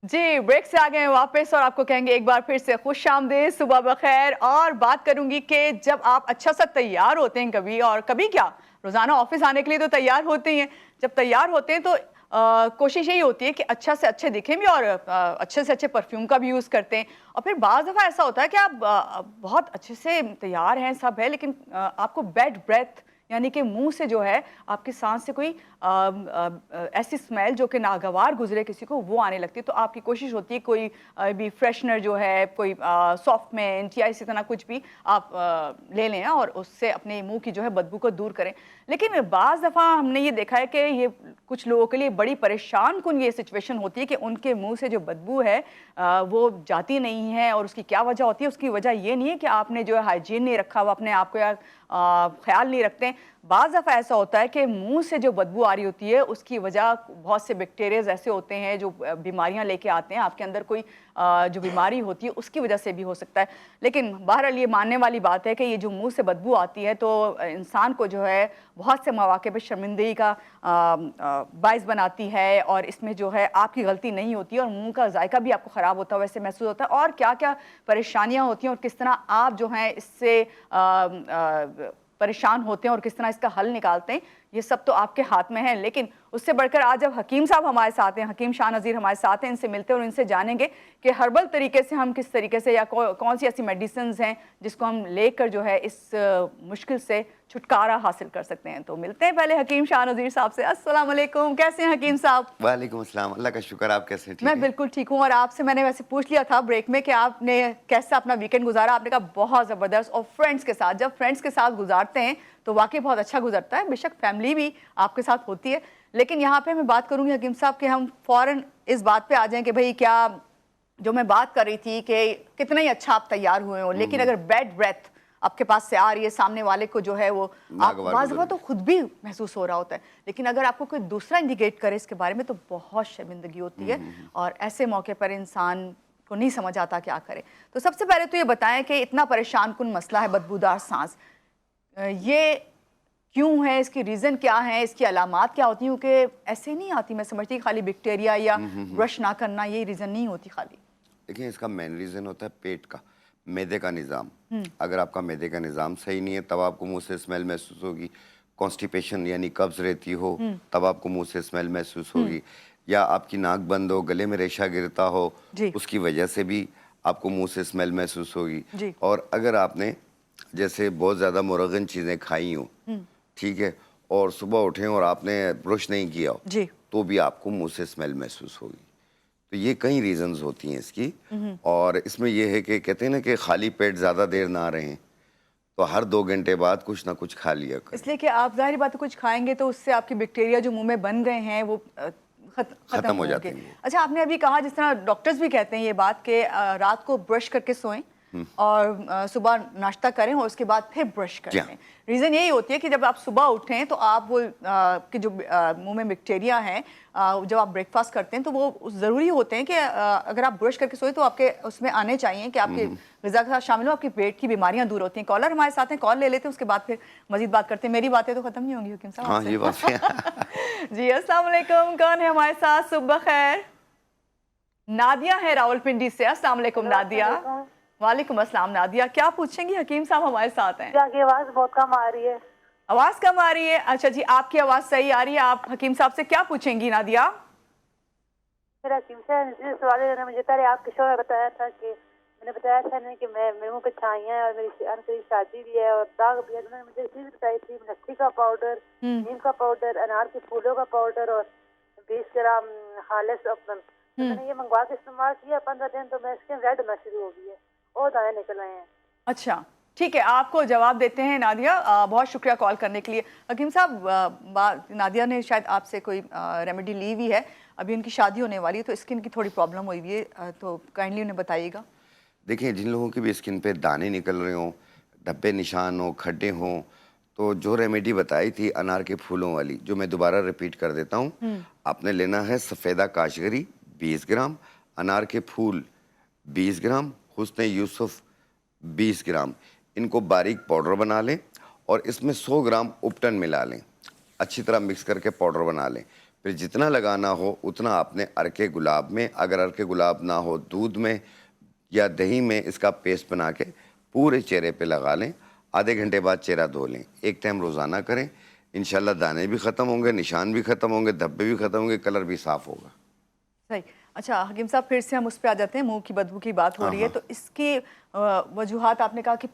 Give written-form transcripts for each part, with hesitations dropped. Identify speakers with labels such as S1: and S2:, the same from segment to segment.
S1: जी, break से आ गए हैं वापस और आपको कहेंगे एक बार फिर से खुशामदीद, सुबह बखैर। और बात करूंगी कि जब आप अच्छा सा तैयार होते हैं कभी, और कभी क्या रोजाना ऑफिस आने के लिए तो तैयार होते ही हैं। जब तैयार होते हैं तो कोशिश यही होती है कि अच्छा से अच्छे दिखें भी, और अच्छे से अच्छे परफ्यूम का भी यूज़ करते हैं। और फिर बाज़ दफ़ा ऐसा होता है कि आप बहुत अच्छे से तैयार हैं, सब है, लेकिन आपको बैड ब्रेथ यानी कि मुंह से जो है आपकी सांस से कोई ऐसी स्मेल जो कि नागवार गुजरे किसी को, वो आने लगती है। तो आपकी कोशिश होती है कोई भी फ्रेशनर जो है, कोई सॉफ्टमेंट या इसी तरह कुछ भी आप ले लें और उससे अपने मुंह की जो है बदबू को दूर करें। लेकिन बाज़ दफ़ा हमने ये देखा है कि ये कुछ लोगों के लिए बड़ी परेशान कुन ये सिचुएशन होती है कि उनके मुंह से जो बदबू है वो जाती नहीं है। और उसकी क्या वजह होती है? उसकी वजह ये नहीं है कि आपने जो है हाइजीन नहीं रखा हुआ, अपने आप को या ख्याल नहीं रखते। बाज़ दफ़ा ऐसा होता है कि मुंह से जो बदबू आ रही होती है उसकी वजह बहुत से बैक्टीरियाज ऐसे होते हैं जो बीमारियां लेके आते हैं। आपके अंदर कोई जो बीमारी होती है उसकी वजह से भी हो सकता है। लेकिन बहरहाल ये मानने वाली बात है कि ये जो मुंह से बदबू आती है तो इंसान को जो है बहुत से मौके पर शर्मिंदगी का बाइस बनाती है, और इसमें जो है आपकी गलती नहीं होती है और मुंह का जायका भी आपको ख़राब होता है, वैसे महसूस होता है। और क्या क्या परेशानियां होती हैं और किस तरह आप जो हैं इससे परेशान होते हैं और किस तरह इसका हल निकालते हैं, ये सब तो आपके हाथ में है। लेकिन उससे बढ़कर आज जब हकीम साहब हमारे साथ हैं, हकीम शाह नज़ीर हमारे साथ हैं, इनसे मिलते हैं और इनसे जानेंगे कि हर्बल तरीके से हम किस तरीके से या कौन सी ऐसी मेडिसिन हैं जिसको हम लेकर जो है इस मुश्किल से छुटकारा हासिल कर सकते हैं। तो मिलते हैं पहले हकीम शाह नज़ीर साहब से। अस्सलाम वालेकुम, कैसे हैं हकीम साहब?
S2: वालेकुम अस्सलाम, अल्लाह का शुक्र। आप कैसे? ठीक
S1: मैं
S2: है?
S1: बिल्कुल ठीक हूँ। और आपसे मैंने वैसे पूछ लिया था ब्रेक में कि आपने कैसा अपना वीकेंड गुजारा। आपने कहा बहुत ज़बरदस्त, और फ्रेंड्स के साथ। जब फ्रेंड्स के साथ गुजारते हैं तो वाकई बहुत अच्छा गुजरता है। बेशक फैमिली भी आपके साथ होती है, लेकिन यहाँ पे मैं बात करूँगी हकीम साहब कि हम फ़ौरन इस बात पे आ जाएं कि भाई क्या जो मैं बात कर रही थी कि कितना ही अच्छा आप तैयार हुए हो, लेकिन अगर बैड ब्रेथ आपके पास से आ रही है, सामने वाले को जो है वो आप बाज़ दफ़ा तो खुद भी महसूस हो रहा होता है, लेकिन अगर आपको कोई दूसरा इंडिकेट करे इसके बारे में तो बहुत शर्मिंदगी होती है। और ऐसे मौके पर इंसान को नहीं समझ आता क्या करे। तो सबसे पहले तो ये बताएं कि इतना परेशान कुन मसला है बदबूदार सांस, ये क्यों है? इसकी रीज़न क्या है? इसकी अलामात क्या होती हैं? क्योंकि ऐसे नहीं आती, मैं समझती खाली बैक्टीरिया या ब्रश ना करना ये रीज़न नहीं होती खाली।
S2: देखिए, इसका मेन रीज़न होता है पेट का, मैदे का निज़ाम। अगर आपका मैदे का निज़ाम सही नहीं है तब आपको मुंह से स्मेल महसूस होगी। कॉन्स्टिपेशन यानी कब्ज़ रहती हो तब आपको मुंह से स्मेल महसूस होगी। या आपकी नाक बंद हो, गले में रेशा गिरता हो, उसकी वजह से भी आपको मुंह से स्मेल महसूस होगी। और अगर आपने जैसे बहुत ज़्यादा मुरगन चीज़ें खाई हो, ठीक है, और सुबह उठें और आपने ब्रश नहीं किया हो, तो भी आपको मुंह से स्मेल महसूस होगी। तो ये कई रीजंस होती हैं इसकी। और इसमें ये है कि कहते हैं ना कि खाली पेट ज़्यादा देर ना रहें, तो हर 2 घंटे बाद कुछ ना कुछ खा लिया करें।
S1: इसलिए कि आप ज़ाहिर बात है कुछ खाएंगे तो उससे आपकी बैक्टीरिया जो मुंह में बन गए हैं वो खत्म हो जाते हैं। अच्छा, आपने अभी कहा जिस तरह डॉक्टर्स भी कहते हैं ये बात कि रात को ब्रश करके सोएं और सुबह नाश्ता करें और उसके बाद फिर ब्रश करें। रीज़न यही होती है कि जब आप सुबह उठें तो आप वो कि जो मुंह में बैक्टीरिया हैं, जब आप ब्रेकफास्ट करते हैं तो वो ज़रूरी होते हैं कि अगर आप ब्रश करके सोए तो आपके उसमें आने चाहिए कि आपके ग़िज़ा के साथ शामिल हो, आपके पेट की बीमारियां दूर होती हैं। कॉलर हमारे साथ हैं, कॉल ले लेते हैं, उसके बाद फिर मजीद बात करते हैं। मेरी बातें तो ख़त्म नहीं होंगी हकीम साहब।
S2: हाँ, ये बात है।
S1: जी, अस्सलाम वालेकुम। कौन है हमारे साथ? सुबह खैर। नादिया है रावलपिंडी से। अस्सलाम वालेकुम नादिया। वालेकुम अस्सलाम नादिया, क्या पूछेंगी? हकीम साहब हमारे साथ हैं।
S3: आपकी आवाज़ बहुत कम आ रही है।
S1: आवाज़ कम आ रही है? अच्छा जी, आपकी आवाज़ सही आ रही है। आप हकीम साहब से क्या पूछेंगी नादिया?
S3: मेरा हकीम साहब सवाल है, मुझे पहले आपके शो में बताया था कि मैंने बताया था नहीं कि मैं मुँह पे छाइयाँ और मेरी शादी भी है और दाग भी है। उन्होंने मुझे चीज़ बताई थी, मिर्ची का पाउडर, नीम का पाउडर, अनार के फूलों का पाउडर और 20 ग्राम खालिस अपना। मैंने ये मंगवा के इस्तेमाल किया 15 दिन, तो मैं स्किन रेड होना शुरू हो गई है और दाने निकल आए हैं।
S1: अच्छा, ठीक है, आपको जवाब देते हैं नादिया। बहुत शुक्रिया कॉल करने के लिए। हकीम साहब, नादिया ने शायद आपसे कोई रेमेडी ली हुई है, अभी उनकी शादी होने वाली है तो स्किन की थोड़ी प्रॉब्लम हुई हुई है, तो काइंडली उन्हें बताइएगा।
S2: देखिए, जिन लोगों की भी स्किन पे दाने निकल रहे हों, धब्बे निशान हो, खड्डे हों, तो जो रेमेडी बताई थी अनार के फूलों वाली, जो मैं दोबारा रिपीट कर देता हूँ। आपने लेना है सफ़ेदा काशगरी 20 ग्राम, अनार के फूल 20 ग्राम, हुस्न यूसुफ 20 ग्राम। इनको बारीक पाउडर बना लें और इसमें 100 ग्राम उपटन मिला लें, अच्छी तरह मिक्स करके पाउडर बना लें। फिर जितना लगाना हो उतना आपने अर्के गुलाब में, अगर अर्के गुलाब ना हो दूध में या दही में इसका पेस्ट बना के पूरे चेहरे पे लगा लें। आधे घंटे बाद चेहरा धो लें। एक टाइम रोज़ाना करें, इंशाल्लाह दाने भी ख़त्म होंगे, निशान भी ख़त्म होंगे, धब्बे भी ख़त्म होंगे, कलर भी साफ़ होगा।
S1: सही। अच्छा हकीम साहब, फिर से हम उस पे आ जाते हैं, मुंह की बदबू की बात हो
S2: हाँ
S1: रही है,
S2: हाँ,
S1: तो इसकी वजूहात आपने कहा कि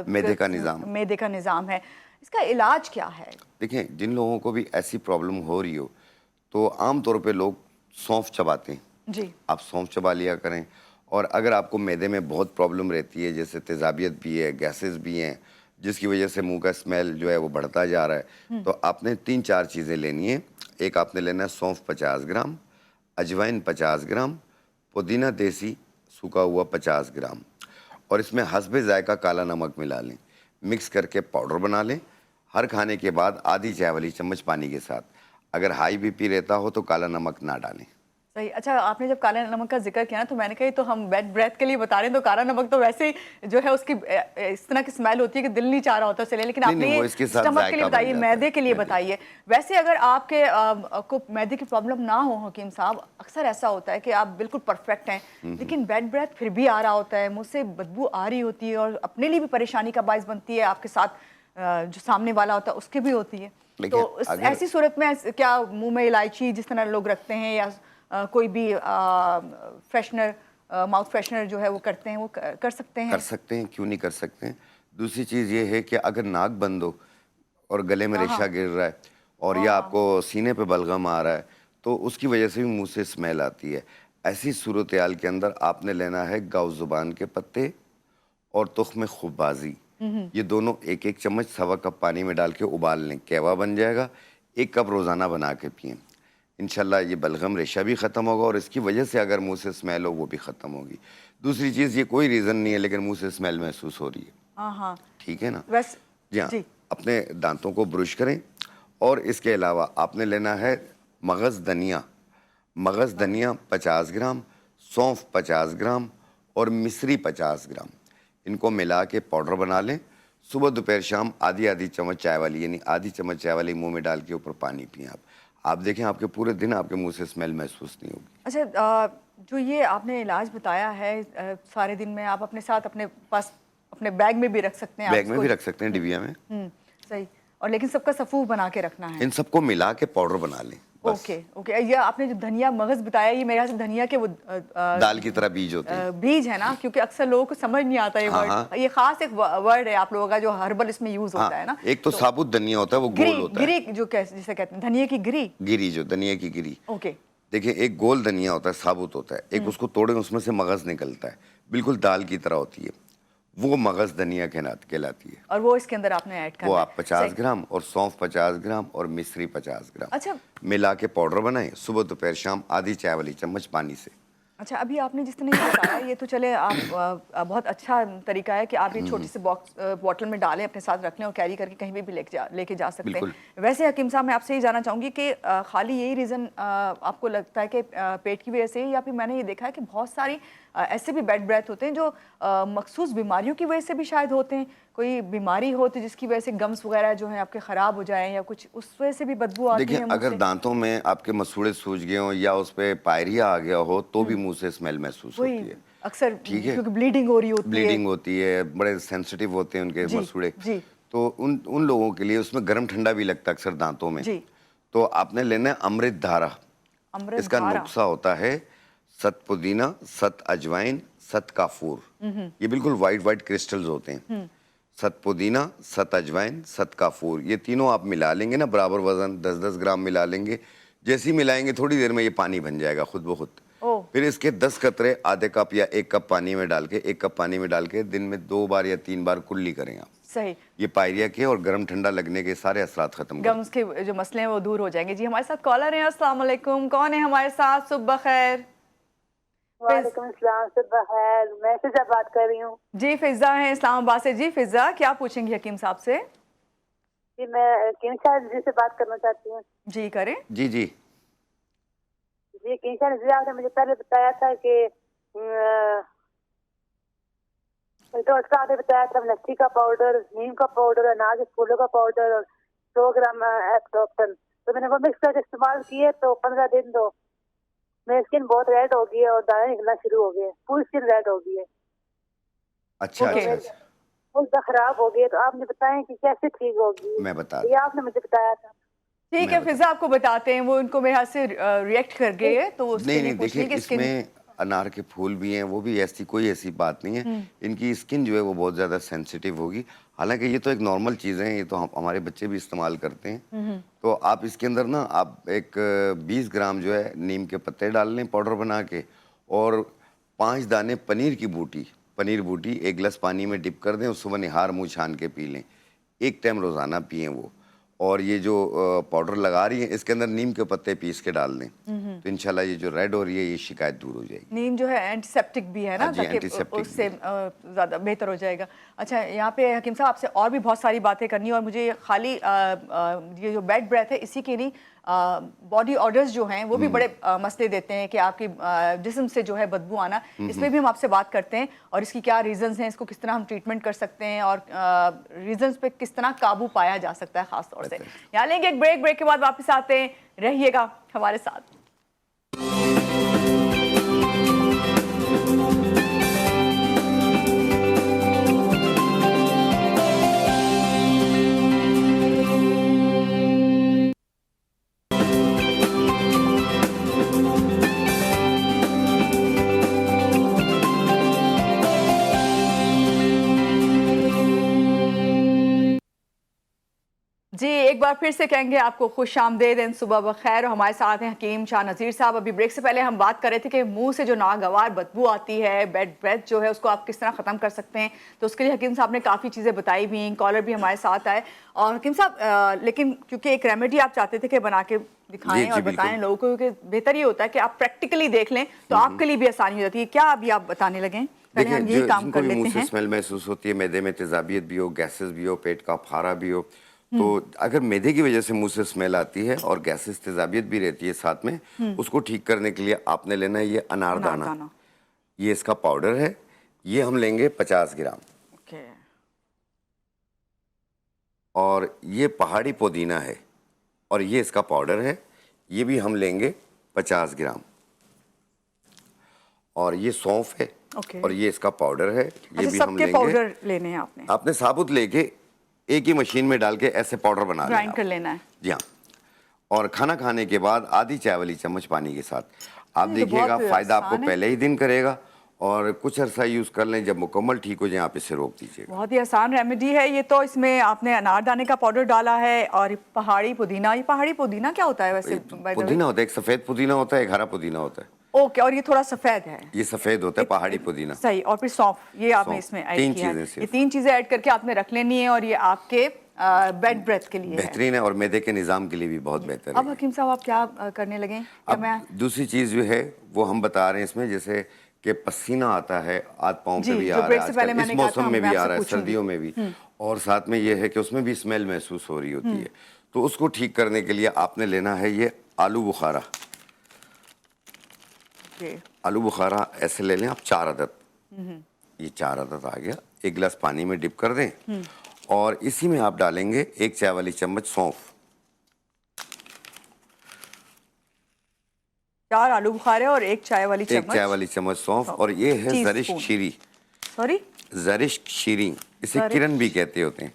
S2: मैदे का निज़ाम।
S1: मैदे का निज़ाम है, इसका इलाज क्या है?
S2: देखिए, जिन लोगों को भी ऐसी प्रॉब्लम हो रही हो तो आम तौर पे लोग सौंफ चबाते हैं।
S1: जी।
S2: आप सौंफ चबा लिया करें। और अगर आपको मैदे में बहुत प्रॉब्लम रहती है, जैसे तेज़ाबियत भी है, गैसेस भी हैं, जिसकी वजह से मुंह का स्मेल जो है वो बढ़ता जा रहा है, तो आपने 3-4 चीज़ें लेनी है। एक आपने लेना है सौंफ 50 ग्राम, अजवाइन 50 ग्राम, पुदीना देसी सूखा हुआ 50 ग्राम, और इसमें हस्बे जायका काला नमक मिला लें। मिक्स करके पाउडर बना लें। हर खाने के बाद आधी चाय वाली चम्मच पानी के साथ। अगर हाई बीपी रहता हो तो काला नमक ना डालें।
S1: सही। अच्छा आपने जब काले नमक का जिक्र किया ना, तो मैंने कहा तो हम बैड ब्रेथ के लिए बता रहे हैं, तो काला नमक तो वैसे ही जो है उसकी इस तरह की स्मेल होती है कि दिल नहीं चाह रहा होता उसे ले, लेकिन
S2: नहीं,
S1: आपने
S2: नहीं, वो
S1: ये
S2: इसके साथ
S1: स्टमक के लिए
S2: जायका बन
S1: बताइए,
S2: जाता
S1: मैदे
S2: है,
S1: के लिए
S2: मैदे।
S1: बताइए। वैसे अगर आपके को मैदे की प्रॉब्लम ना हो हकीम साहब, अक्सर ऐसा होता है कि आप बिल्कुल परफेक्ट हैं लेकिन बैड ब्रेथ फिर भी आ रहा होता है, मुंह से बदबू आ रही होती है और अपने लिए भी परेशानी का बायस बनती है, आपके साथ जो सामने वाला होता है उसके भी होती है।
S2: देखिए,
S1: तो
S2: अगर
S1: ऐसी सूरत में क्या मुंह में इलायची जिस तरह लोग रखते हैं या कोई भी फ्रेशनर, माउथ फ्रेशनर जो है वो करते हैं, वो कर सकते
S2: कर
S1: हैं?
S2: सकते हैं, क्यों नहीं कर सकते हैं। दूसरी चीज़ ये है कि अगर नाक बंद हो और गले में
S1: हाँ हाँ।
S2: रेशा गिर रहा है और या
S1: हाँ।
S2: आपको सीने पे बलगम आ रहा है, तो उसकी वजह से भी मुंह से स्मेल आती है। ऐसी सूरत हाल के अंदर आपने लेना है गाव ज़ुबान के पत्ते और तुख्म खुबाज़ी। ये दोनों एक एक चम्मच सवा कप पानी में डाल के उबाल लें, कहवा बन जाएगा। 1 कप रोज़ाना बना के पिएं। इंशाल्लाह ये बलगम रेशा भी ख़त्म होगा और इसकी वजह से अगर मुंह से स्मेल हो वो भी ख़त्म होगी। दूसरी चीज़, ये कोई रीज़न नहीं है लेकिन मुंह से स्मेल महसूस हो रही है,
S1: हाँ हाँ।
S2: ठीक है ना?
S1: वैसे
S2: जी हाँ,
S1: जी।
S2: अपने दांतों को ब्रश करें। और इसके अलावा आपने लेना है मगज़ धनिया। मगज़ धनिया 50 ग्राम, सौंफ 50 ग्राम और मिश्री 50 ग्राम। इनको मिला के पाउडर बना लें। सुबह दोपहर शाम आधी आधी चम्मच चाय वाली, यानी आधी चम्मच चाय वाली मुंह में डाल के ऊपर पानी पिएं आप देखें आपके पूरे दिन आपके मुंह से स्मेल महसूस नहीं होगी।
S1: अच्छा जो ये आपने इलाज बताया है, सारे दिन में आप अपने साथ अपने पास अपने बैग में भी रख सकते हैं, आप
S2: बैग में
S1: इसको
S2: भी रख सकते हैं, डिबिया में।
S1: सही। और लेकिन सबका सफूफ बना के रखना है।
S2: इन सबको मिला के पाउडर बना लें बस।
S1: Okay okay. ये आपने जो धनिया मगज बताया, ये मेरे ख्याल से धनिया के वो
S2: दाल की तरह बीज होते हैं।
S1: बीज है ना, क्योंकि अक्सर लोगों को समझ नहीं आता ये
S2: हाँ,
S1: वर्ड।
S2: हाँ।
S1: ये खास एक वर्ड है आप लोगों का जो हर्बल इसमें यूज
S2: हाँ,
S1: होता है ना।
S2: एक तो साबुत धनिया होता है, वो
S1: गिरी
S2: गोल होता है।
S1: गिरी जो जिसे कहते हैं धनिया की गिरी।
S2: गिरी, जो धनिया की गिरी।
S1: ओके।
S2: देखिए, एक गोल धनिया होता है, साबुत होता है, एक उसको तोड़े उसमें से मगज निकलता है, बिल्कुल दाल की तरह होती है, वो मगज धनिया कहलाती है।
S1: और वो इसके अंदर आपने ऐड करना
S2: वो
S1: है।
S2: आप 50 ग्राम और सौंफ 50 ग्राम और मिश्री 50 ग्राम
S1: अच्छा
S2: मिला के पाउडर बनाएं। सुबह दोपहर शाम आधी चाय वाली चम्मच पानी से।
S1: अच्छा, अभी आपने जिस तरह ये बताया ये तो चले आप बहुत अच्छा तरीका है कि आप ये छोटी सी बॉक्स बॉटल में डालें, अपने साथ रख लें और कैरी करके कहीं भी लेके जा सकते हैं।
S2: बिल्कुल।
S1: वैसे हकीम साहब, मैं आपसे ये जानना चाहूँगी कि खाली यही रीज़न आपको लगता है कि पेट की वजह से, या फिर मैंने ये देखा है कि बहुत सारी ऐसे भी बैड ब्रेथ होते हैं जो मखसूस बीमारियों की वजह से भी शायद होते हैं। कोई बीमारी होती है जिसकी वजह से गम्स वगैरह जो है आपके ख़राब हो जाएं या कुछ, उस वजह से भी बदबू आती
S2: देखिए,
S1: है मुँह
S2: अगर
S1: से?
S2: दांतों में आपके मसूड़े सूज गए हों या उस पे पायरिया आ गया हो तो भी मुंह से स्मेल महसूस
S1: वही
S2: होती है।
S1: अक्सर
S2: ठीक है,
S1: क्योंकि ब्लीडिंग हो रही होती है।
S2: ब्लीडिंग होती है, बड़े सेंसिटिव होते हैं उनके
S1: जी
S2: मसूड़े।
S1: जी
S2: तो उन लोगों के लिए उसमें गर्म ठंडा भी लगता है अक्सर दांतों में।
S1: जी।
S2: तो आपने लेना है अमृत धारा।
S1: अमृत
S2: इसका
S1: धारा।
S2: नुस्खा होता है सत पुदीना, सत अजवाइन, सत काफूर। ये बिल्कुल वाइट वाइट क्रिस्टल्स होते हैं। सत पुदीना, सत अजवाइन, सत काफूर, ये तीनों आप मिला लेंगे ना, बराबर वजन 10-10 ग्राम मिला लेंगे। जैसे ही मिलाएंगे थोड़ी देर में ये पानी बन जाएगा खुद ब खुद।
S1: ओह।
S2: फिर इसके 10 कतरे आधे कप या 1 कप पानी में डाल के 1 कप पानी में डाल के दिन में 2 बार या 3 बार कुल्ली करें आप।
S1: सही।
S2: ये पायरिया के और गर्म ठंडा लगने के सारे असरात खत्म कर
S1: गम्स के जो मसले हैं वो दूर हो जाएंगे। जी हमारे साथ कॉलर हैं। अस्सलाम वालेकुम, कौन है हमारे साथ? सुबह खैर।
S3: वालेकुम सलाम, सुबह खैर। मैं फिजा बात कर रही हूँ।
S1: जी फिजा है इस्लामाबाद से। जी फिजा, क्या पूछेंगी हकीम साहब से?
S3: जी मैं किंशा जी से बात करना चाहती हूँ।
S1: जी करें।
S2: जी जी
S3: जी किंशा जी, आपने मुझे पहले बताया था कि डॉक्टर आपने बताया था लस्सी का पाउडर, नीम का पाउडर, अनाज के फूलों का पाउडर और 100 ग्राम एप्टोप्टन। तो मैंने वो मिक्स करके इस्तेमाल किए तो 15 दिन तो मेरी स्किन बहुत रेड हो गई है और दाने निकलना शुरू हो गए, पूरी स्किन रेड हो गई है,
S2: अच्छा
S1: ओके।
S2: अच्छा अच्छा,
S3: बहुत खराब हो गई है। तो आपने बताएं कि कैसे ठीक होगी,
S2: मैं बता
S3: ये आपने मुझे बताया था।
S1: ठीक
S2: मैं
S1: है,
S2: बता
S1: फिजा आपको बताते हैं, वो इनको मेरे हाथ से रिएक्ट कर गए है, तो उसके
S2: नहीं
S1: लिए
S2: नहीं,
S1: पूछ
S2: देखिए
S1: लें कि स्किन।
S2: इसमें अनार के फूल भी हैं, वो भी ऐसी कोई ऐसी बात नहीं है। इनकी स्किन जो है वो बहुत ज़्यादा सेंसिटिव होगी। हालांकि ये तो एक नॉर्मल चीज़ है, ये तो हमारे बच्चे भी इस्तेमाल करते हैं। तो आप इसके अंदर ना आप एक 20 ग्राम जो है नीम के पत्ते डाल लें पाउडर बना के, और 5 दाने पनीर बूटी 1 गिलास पानी में डिप कर दें और सुबह निहार मुँह छान के पी लें। एक टाइम रोज़ाना पिएं वो। और ये जो पाउडर लगा रही है इसके अंदर नीम के पत्ते पीस के डाल दें, तो इंशाल्लाह ये जो रेड हो रही है ये शिकायत दूर हो जाएगी।
S1: नीम जो है एंटीसेप्टिक भी है ना,
S2: हाँ जी,
S1: ताकि
S2: एंटीसेप्टिक
S1: उससे
S2: भी
S1: ज़्यादा बेहतर हो जाएगा। अच्छा, यहाँ पे हकीम साहब आपसे और भी बहुत सारी बातें करनी है, और मुझे खाली ये जो बैड ब्रेथ है इसी के नहीं, बॉडी ऑर्डर्स जो हैं वो भी बड़े मसले देते हैं कि आपकी जिस्म से जो है बदबू आना, इस पर भी हम आपसे बात करते हैं, और इसकी क्या रीजंस हैं, इसको किस तरह हम ट्रीटमेंट कर सकते हैं, और रीजंस पे किस तरह काबू पाया जा सकता है खास तौर से। यहाँ लेंगे एक ब्रेक के बाद वापस आते हैं, रहिएगा हमारे साथ। जी, एक बार फिर से कहेंगे आपको खुश आमदेद एंड सुबह बखैर। और हमारे साथ हैं हकीम शाह नज़ीर साहब। अभी ब्रेक से पहले हम बात कर रहे थे कि मुंह से जो नागवार बदबू आती है, बैड ब्रेथ जो है, उसको आप किस तरह ख़त्म कर सकते हैं। तो उसके लिए हकीम साहब ने काफ़ी चीज़ें बताई भी, कॉलर भी हमारे साथ आए। और हकीम साहब, लेकिन क्योंकि एक रेमेडी आप चाहते थे कि बना के दिखाएं और बताएं लोगों को, क्योंकि बेहतर ये होता है कि आप प्रैक्टिकली देख लें तो आपके लिए भी आसानी हो जाती है। क्या अभी आप बताने लगे? पहले हम यही काम कर लेते हैं।
S2: स्मेल महसूस होती है, मैदे में तेजाबियत भी हो, गैसेस भी हो, पेट का फारा भी हो, तो अगर मैदे की वजह से मुंह से स्मेल आती है और गैसेस तेजाबियत भी रहती है साथ में, उसको ठीक करने के लिए आपने लेना है ये अनारदाना। ये इसका पाउडर है, ये हम लेंगे 50 ग्राम।
S1: ओके।
S2: और ये पहाड़ी पुदीना है, और ये इसका पाउडर है, ये भी हम लेंगे 50 ग्राम। और ये सौंफ है, और ये इसका पाउडर है, ये भी हम लेंगे।
S1: पाउडर लेने हैं आपने
S2: साबुत लेके एक ही मशीन में डाल के ऐसे पाउडर बना लेना,
S1: ग्राइंड कर लेना है।
S2: जी हाँ। और खाना खाने के बाद आधी चाय वाली चम्मच पानी के साथ आप देखिएगा, फायदा आपको पहले ही दिन करेगा, और कुछ अरसा यूज कर लें, जब मुकम्मल ठीक हो जाए आप इसे रोक दीजिएगा।
S1: बहुत ही आसान रेमेडी है ये तो। इसमें आपने अनारदाने का पाउडर डाला है और पहाड़ी पुदीना। ये पहाड़ी पुदीना क्या होता है वैसे?
S2: पुदीना होता है, एक सफेद पुदीना होता है, एक हरा पुदीना होता है।
S1: ओके, और ये थोड़ा सफेद है?
S2: ये सफेद होता है पहाड़ी पुदीना।
S1: सही। और फिर सौंफ, ये आपने इसमें ऐड किया है। ये 3 चीजें ऐड करके आपने रख लेनी है, और ये आपके बेड ब्रेथ के लिए
S2: बेहतरीन है, और मैदे के निज़ाम के लिए भी बहुत बेहतर है।
S1: अब हकीम साहब आप क्या करने लगे?
S2: अब दूसरी चीज जो है वो हम बता रहे हैं इसमें, जैसे कि पसीना आता है, हाथ पाँव पे भी आ रहा है आजकल, इस मौसम में भी आ रहा है, सर्दियों में भी, और साथ में ये है कि उसमें भी स्मेल महसूस हो रही होती है, तो उसको ठीक करने के लिए आपने लेना है ये आलू बुखारा। आलू बुखारा ऐसे ले लें आप 4 अदद। ये 4 अदद आ गया, 1 गिलास पानी में डिप कर दें, और इसी में आप डालेंगे 1 चाय वाली चम्मच सौंफ।
S1: 4 आलू बुखारे और 1 चाय वाली चम्मच,
S2: 1 चाय वाली चम्मच सौंफ। और ये है ज़रिश्क शीरी।
S1: सॉरी,
S2: ज़रिश्क शीरी, इसे किरण भी कहते होते हैं।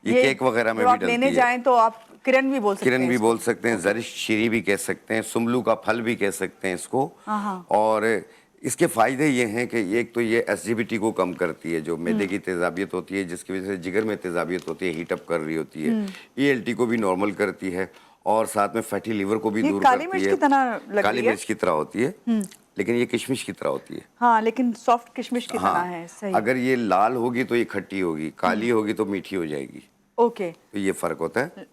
S2: ये केक वगैरह में भी डलती है।
S1: लेने जाएं तो आप किरण भी बोल सकते हैं।
S2: किरण भी बोल सकते हैं, ज़रिश्क शीरी भी कह सकते हैं, सुमलू का फल भी कह सकते हैं इसको। और इसके फ़ायदे ये हैं कि एक तो ये एसिडिटी को कम करती है, जो मैदे की तेजाबियत होती है, जिसकी वजह से जिगर में तेजाबियत होती है, हीटअप कर रही होती है। ELT को भी नॉर्मल करती है, और साथ में फैटी लिवर को भी दूर करती है।
S1: काली मिर्च की तरह लग रही है।
S2: काली मिर्च की तरह होती है, लेकिन ये किशमिश की तरह होती है।
S1: हाँ, लेकिन सॉफ्ट किशमिश की तरह है। सही।
S2: अगर ये लाल होगी तो ये खट्टी होगी, काली होगी तो मीठी हो जाएगी।
S1: ओके,
S2: तो ये फ़र्क होता है।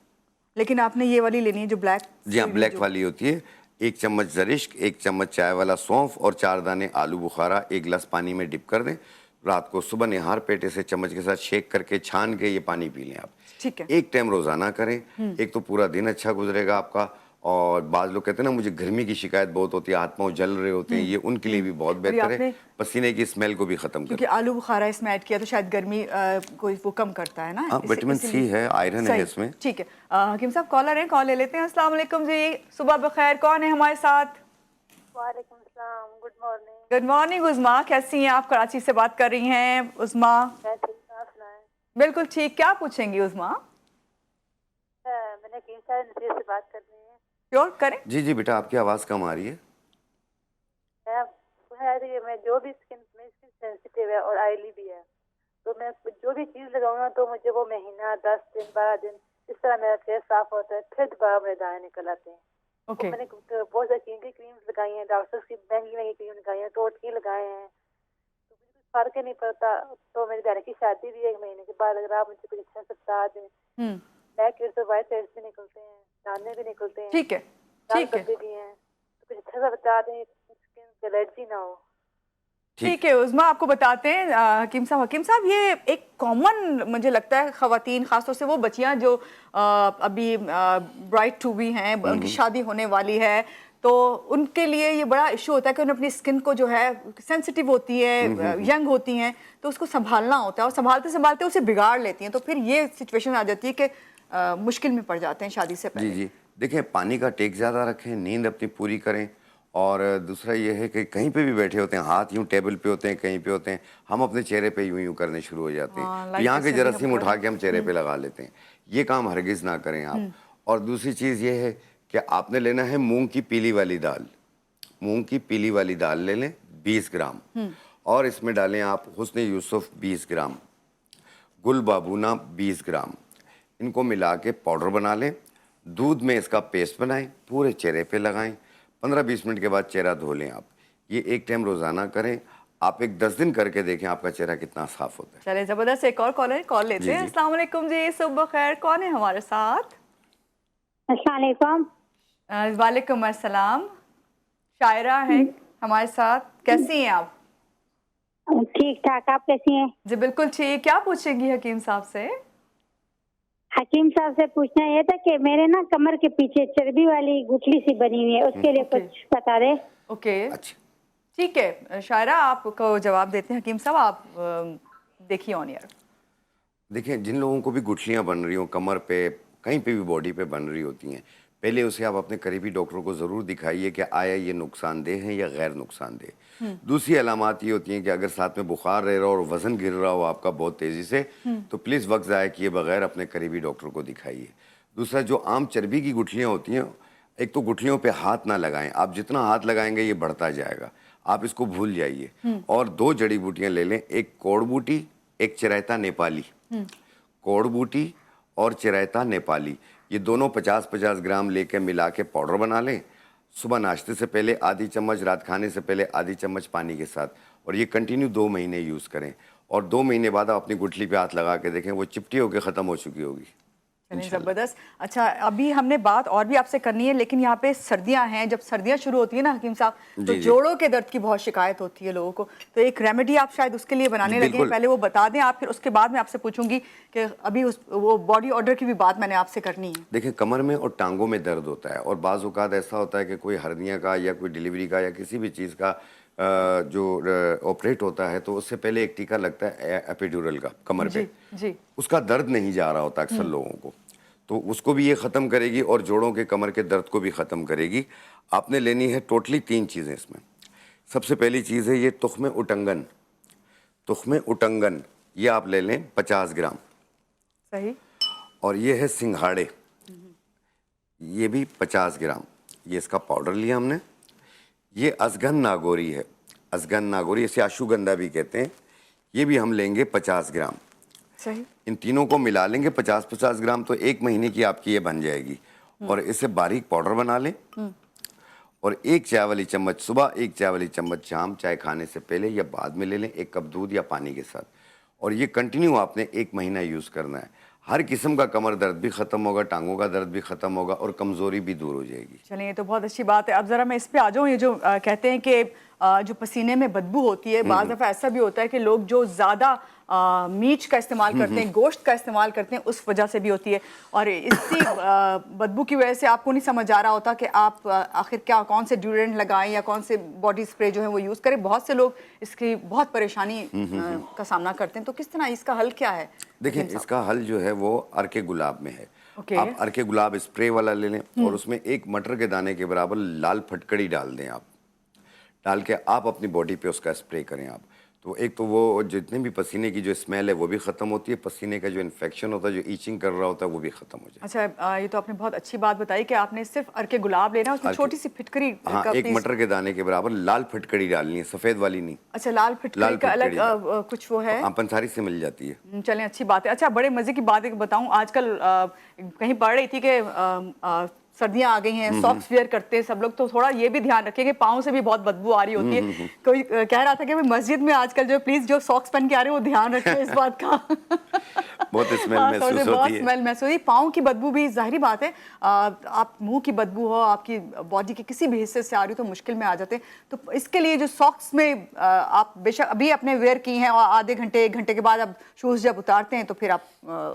S1: लेकिन आपने ये वाली लेनी है जो ब्लैक।
S2: जी हाँ, ब्लैक वाली होती है। 1 चम्मच ज़रिश्क, 1 चम्मच चाय वाला सौंफ, और 4 दाने आलू बुखारा 1 गिलास पानी में डिप कर दें। रात को सुबह निहार पेट से चम्मच के साथ शेक करके छान के ये पानी पी लें आप।
S1: ठीक है।
S2: 1 टाइम रोज़ाना करें, एक तो पूरा दिन अच्छा गुजरेगा आपका, और बाज़ लोग कहते हैं ना मुझे गर्मी की शिकायत बहुत होती है, हाथ पाँव जल रहे होते हैं, ये उनके लिए भी बहुत बेहतर है। पसीने की स्मेल को भी ख़त्म
S1: क्योंकि आलू बुखारा इसमें ऐड किया तो शायद गर्मी को वो कम करता है ना।
S2: हाँ, विटामिन सी है, आयरन है इसमें।
S1: ठीक है, हकीम साहब कॉलर हैं, कॉल ले लेते हैं। अस्सलाम वालेकुम जी, सुबह बखैर, कौन है हमारे साथ?
S3: वालेकुम सलाम, गुड मॉर्निंग।
S1: गुड मॉर्निंग उज़मा, कैसी हैं आप? कराची से बात कर रही हैं उज़मा?
S3: मैं ठीक, आप सुनाएं?
S1: बिल्कुल ठीक, क्या पूछेंगी उज़मा?
S3: मैंने हकीम साहब नज़ीर से बात करनी है।
S1: श्योर करें।
S2: जी जी बेटा, आपकी आवाज़ कम आ रही है।
S3: मैं जो भी मेरी स्किन सेंसिटिव है और ऑयली भी है, तो मैं जो भी चीज़ लगाऊंगा तो मुझे वो महीना 10 दिन 12 दिन इस तरह मेरा फेस साफ होता है, फिर दोबारा मेरे दाने निकल आते हैं।
S1: ओके।
S3: मैंने बहुत सारी कीमती क्रीम्स लगाई हैं, डॉक्टर्स की महंगी महंगी क्रीम लगाई हैं, टोटकी लगाए हैं, तो मुझे कुछ फर्क ही नहीं पड़ता। तो मेरी बहन की शादी भी 1 महीने के बाद, अगर आप मुझे कुछ अच्छा सा बता दें। ब्लैक हेड्स और वाइट हेड्स भी निकलते हैं, दाने भी निकलते हैं,
S1: ठीक है, ठीक है,
S3: भी हैं, तो कुछ अच्छा सा बता दें, स्किन एलर्जी ना हो।
S1: ठीक है उज़मा, आपको बताते हैं हकीम साहब ये एक कॉमन मुझे लगता है ख़वातीन, ख़ासतौर से वो बच्चियां जो अभी ब्राइट टू बी हैं, उनकी शादी होने वाली है, तो उनके लिए ये बड़ा इशू होता है कि उन्हें अपनी स्किन को जो है सेंसिटिव होती है, यंग होती हैं, तो उसको संभालना होता है और संभालते संभालते उसे बिगाड़ लेती हैं, तो फिर ये सिचुएशन आ जाती है कि मुश्किल में पड़ जाते हैं शादी से पहले।
S2: जी जी, देखिए पानी का टेक ज़्यादा रखें, नींद अपनी पूरी करें, और दूसरा ये है कि कहीं पे भी बैठे होते हैं, हाथ यूं टेबल पे होते हैं, कहीं पे होते हैं, हम अपने चेहरे पे यूं यूं करने शुरू हो जाते हैं, तो यहाँ के जरासीम उठा के हम चेहरे पे लगा लेते हैं। ये काम हरगिज़ ना करें आप। और दूसरी चीज़ ये है कि आपने लेना है मूंग की पीली वाली दाल। मूंग की पीली वाली दाल ले लें 20 ग्राम, और इसमें डालें आप हुस्न यूसुफ 20 ग्राम, गुल बाबूना 20 ग्राम, इनको मिला के पाउडर बना लें, दूध में इसका पेस्ट बनाएं, पूरे चेहरे पे लगाएं, 15-20 मिनट के बाद चेहरा धो लें आप। ये एक टाइम रोज़ाना करें, आप एक 10 दिन करके देखें आपका चेहरा कितना साफ होता है।
S1: चले ज़बरदस्त, एक और कॉलर कॉल लेते हैं। अस्सलाम वालेकुम जी, सुबह खैर, कौन है हमारे साथ?
S3: अस्सलाम वालेकुम।
S1: वालेकुम अस्सलाम, शायरा है हमारे साथ, कैसी हैं आप?
S3: ठीक ठाक, आप कैसी हैं?
S1: जी बिल्कुल ठीक, क्या पूछेंगी हकीम साहब से?
S3: हकीम साहब से पूछना ये था कि मेरे ना कमर के पीछे चर्बी वाली गुठली सी बनी हुई है, उसके लिए कुछ बता दे।
S1: ओके,
S2: अच्छा
S1: ठीक है शायरा, आपको जवाब देते हैं हकीम साहब, आप देखिए ऑन एयर।
S2: देखिए, जिन लोगों को भी गुठलियाँ बन रही हो कमर पे, कहीं पे भी बॉडी पे बन रही होती हैं, पहले उसे आप अपने करीबी डॉक्टर को ज़रूर दिखाइए कि आया ये नुकसानदेह है या गैर नुकसानदेह। दूसरी अलामात ये होती हैं कि अगर साथ में बुखार रह रहा हो और वज़न गिर रहा हो आपका बहुत तेज़ी से, तो प्लीज़ वक्त ज़ाया किए बगैर अपने करीबी डॉक्टर को दिखाइए। दूसरा, जो आम चर्बी की गुठलियाँ होती हैं, एक तो गुठलियों पे हाथ ना लगाएं, आप जितना हाथ लगाएंगे ये बढ़ता जाएगा, आप इसको भूल जाइए। और 2 जड़ी बूटियाँ ले लें, एक कोड़ बूटी, एक चिरायता नेपाली। कोड़ बूटी और चिरायता नेपाली, ये दोनों 50-50 ग्राम लेके मिला के पाउडर बना लें। सुबह नाश्ते से पहले आधी चम्मच, रात खाने से पहले आधी चम्मच पानी के साथ, और ये कंटिन्यू 2 महीने यूज़ करें। और 2 महीने बाद आप अपनी गुठली पे हाथ लगा के देखें, वो चिपटी होकर ख़त्म हो चुकी होगी।
S1: ज़बरदस्त। अच्छा, अभी हमने बात और भी आपसे करनी है, लेकिन यहाँ पे सर्दियाँ हैं, जब सर्दियाँ शुरू होती है ना हकीम साहब, तो जोड़ों के दर्द की बहुत शिकायत होती है लोगों को, तो एक रेमेडी आप शायद उसके लिए बनाने लगे हैं, पहले वो बता दें आप, फिर उसके बाद मैं आपसे पूछूंगी कि अभी वो बॉडी ऑर्डर की भी बात मैंने आपसे करनी है।
S2: देखिए, कमर में और टांगों में दर्द होता है, और बाज़ औक़ात ऐसा होता है कि कोई हर्निया का या कोई डिलीवरी का या किसी भी चीज़ का जो ऑपरेट होता है, तो उससे पहले एक टीका लगता है एपिड्यूरल का कमर पे, उसका दर्द नहीं जा रहा होता अक्सर लोगों को, तो उसको भी ये ख़त्म करेगी और जोड़ों के कमर के दर्द को भी ख़त्म करेगी। आपने लेनी है टोटली 3 चीज़ें इसमें। सबसे पहली चीज़ है ये तुख्मे उटंगन। तुख्मे उटंगन ये आप ले लें 50 ग्राम।
S1: सही। और
S2: ये है सिंघाड़े, ये भी 50 ग्राम, ये इसका पाउडर लिया हमने। ये अजगन नागौरी है, अजगन नागौरी, इसे अश्वगंधा भी कहते हैं, ये भी हम लेंगे 50 ग्राम।
S1: सही।
S2: इन तीनों को मिला लेंगे 50-50 ग्राम, तो 1 महीने की आपकी ये बन जाएगी। और इसे बारीक पाउडर बना लें, और 1 चाय वाली चम्मच सुबह, 1 चाय वाली चम्मच शाम, चाय खाने से पहले या बाद में ले लें, 1 कप दूध या पानी के साथ, और ये कंटिन्यू आपने 1 महीना यूज़ करना है। हर किस्म का कमर दर्द भी ख़त्म होगा, टांगों का दर्द भी ख़त्म होगा, और कमज़ोरी भी दूर हो जाएगी।
S1: चलिए, ये तो बहुत अच्छी बात है। अब ज़रा मैं इस पे आ जाऊँ, ये जो कहते हैं कि जो पसीने में बदबू होती है, बाज़ दफ़ा ऐसा भी होता है कि लोग जो ज़्यादा मीट का इस्तेमाल करते हैं, गोश्त का इस्तेमाल करते हैं, उस वजह से भी होती है। और इसी बदबू की वजह से आपको नहीं समझ आ रहा होता कि आप आखिर क्या कौन से ड्यूरेंट लगाएं या कौन से बॉडी स्प्रे जो है वो यूज़ करें। बहुत से लोग इसकी बहुत परेशानी का सामना करते हैं, तो किस तरह इसका हल क्या है?
S2: देखिए, इसका हल जो है वो अर्के गुलाब में है।
S1: Okay.
S2: आप अर्के गुलाब स्प्रे वाला ले लें और उसमें 1 मटर के दाने के बराबर लाल फटकड़ी डाल दें। आप डाल के आप अपनी बॉडी पे उसका स्प्रे करें आप, तो एक तो वो जितने भी पसीने की जो स्मेल है वो भी ख़त्म होती है, पसीने का जो इन्फेक्शन होता है, जो ईचिंग कर रहा होता है, वो भी ख़त्म हो जाए।
S1: अच्छा, ये तो आपने बहुत अच्छी बात बताई कि आपने सिर्फ अर्के गुलाब लेना, उसमें छोटी सी फिटकरी
S2: हाँ,
S1: का
S2: 1 मटर के दाने के बराबर लाल फटकड़ी डालनी है, सफ़ेद वाली नहीं।
S1: अच्छा, लाल फिटकरी का अलग कुछ वो है?
S2: हाँ, पंसारी से मिल जाती है।
S1: चलें, अच्छी बात है। अच्छा, बड़े मजे की बात एक बताऊं, आजकल कहीं पढ़ रही थी कि सर्दियां आ गई हैं, सॉक्स वेयर करते हैं सब लोग, तो थोड़ा ये भी ध्यान रखें कि पाँव से भी बहुत बदबू आ रही होती है। कोई कह रहा था कि मस्जिद में आजकल जो प्लीज जो सॉक्स पहन के आ रहे हैं वो ध्यान रखें इस बात का।
S2: बहुत स्मेल महसूस होती है।
S1: बहुत स्मेल महसूस होती है। पाँव की बदबू भी जाहिर बात है, आप मुंह की बदबू हो, आपकी बॉडी के किसी भी हिस्से से आ रही हो तो मुश्किल में आ जाते हैं। तो इसके लिए जो सॉक्स में आप बेशक अभी अपने वेयर की हैं और आधे घंटे 1 घंटे के बाद आप शूज जब उतारते हैं तो फिर आप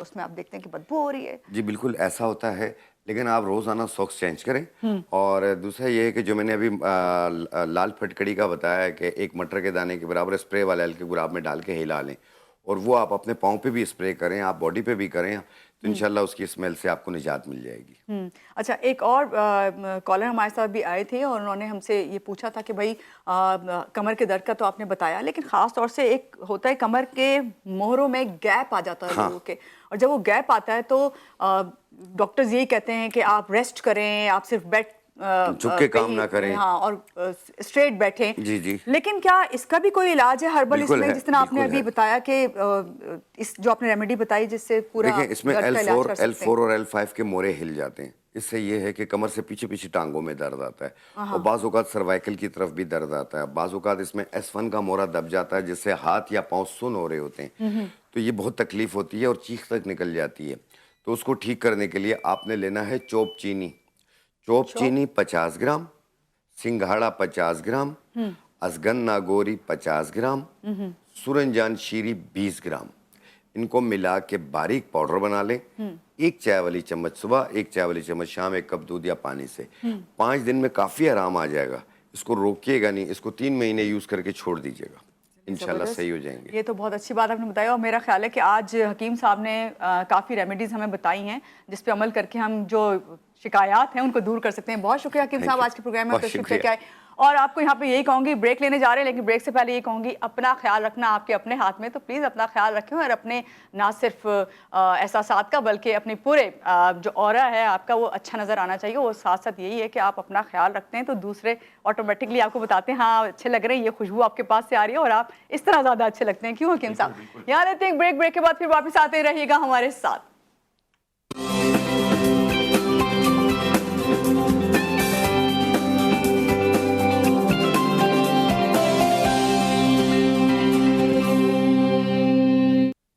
S1: उसमें आप देखते हैं कि बदबू हो रही है।
S2: जी बिल्कुल ऐसा होता है, लेकिन आप रोजाना सॉक्स चेंज करें। और दूसरा ये है कि जो मैंने अभी लाल फटकड़ी का बताया है कि 1 मटर के दाने के बराबर स्प्रे वाले हल्के गुलाब में डाल के हिला लें और वो आप अपने पाँव पे भी स्प्रे करें, आप बॉडी पे भी करें, तो इंशाल्लाह उसकी स्मेल से आपको निजात मिल जाएगी।
S1: अच्छा, एक और कॉलर हमारे साथ भी आए थे और उन्होंने हमसे ये पूछा था कि भाई कमर के दर्द का तो आपने बताया, लेकिन ख़ास तौर से एक होता है कमर के मोहरों में गैप आ जाता है लोगों के, और जब वो गैप आता है तो डॉक्टर्स यही कहते हैं कि आप रेस्ट करें, आप सिर्फ बेड
S2: झुक के काम ना करें,
S1: हाँ, और स्ट्रेट बैठें।
S2: जी जी।
S1: लेकिन क्या इसका भी कोई इलाज है हर्बल इसमें, जिस तरह आपने अभी बताया कि इस जो आपने रेमेडी बताई जिससे पूरा
S2: देखिए, इसमें L4 और L5 के मोरे हिल जाते हैं। इससे ये है कि कमर से पीछे पीछे टांगों में दर्द आता है और बाज़ औक़ात सर्वाइकल की तरफ भी दर्द आता है। बाज़ औक़ात इसमें S1 का मोरा दब जाता है जिससे हाथ या पाँव सुन्न हो रहे होते हैं, तो ये बहुत तकलीफ होती है और चीख तक निकल जाती है। तो उसको ठीक करने के लिए आपने लेना है चोप चीनी 50 ग्राम, सिंघाड़ा 50 ग्राम, अजगन नागौरी 50 ग्राम, सूरजजान शीरी 20 ग्राम। इनको मिला के बारीक पाउडर बना लें। 1 चाय वाली चम्मच सुबह, 1 चाय वाली चम्मच शाम, 1 कप दूध या पानी से 5 दिन में काफ़ी आराम आ जाएगा। इसको रोकिएगा नहीं, इसको 3 महीने यूज़ करके छोड़ दीजिएगा, इंशाल्लाह सही हो जाएंगे।
S1: ये तो बहुत अच्छी बात आपने बताया और मेरा ख्याल है कि आज हकीम साहब ने काफ़ी रेमेडीज़ हमें बताई हैं जिस पे अमल करके हम जो शिकायत हैं उनको दूर कर सकते हैं। बहुत शुक्रिया हकीम साहब आज के प्रोग्राम में तशरीफ लेके आए। और आपको यहाँ पे यही कहूँगी, ब्रेक लेने जा रहे हैं लेकिन ब्रेक से पहले ये कहूँगी अपना ख्याल रखना आपके अपने हाथ में, तो प्लीज़ अपना ख्याल रखें और अपने ना सिर्फ एहसासात का बल्कि अपने पूरे जो ऑरा है आपका वो अच्छा नज़र आना चाहिए। और साथ साथ यही है कि आप अपना ख्याल रखते हैं तो दूसरे ऑटोमेटिकली आपको बताते हैं हाँ अच्छे लग रहे हैं, ये खुशबू आपके पास से आ रही है और आप इस तरह ज़्यादा अच्छे लगते हैं। क्यों हकीम साहब? यहाँ रहते हैं ब्रेक के बाद फिर वापस आते रहिएगा हमारे साथ।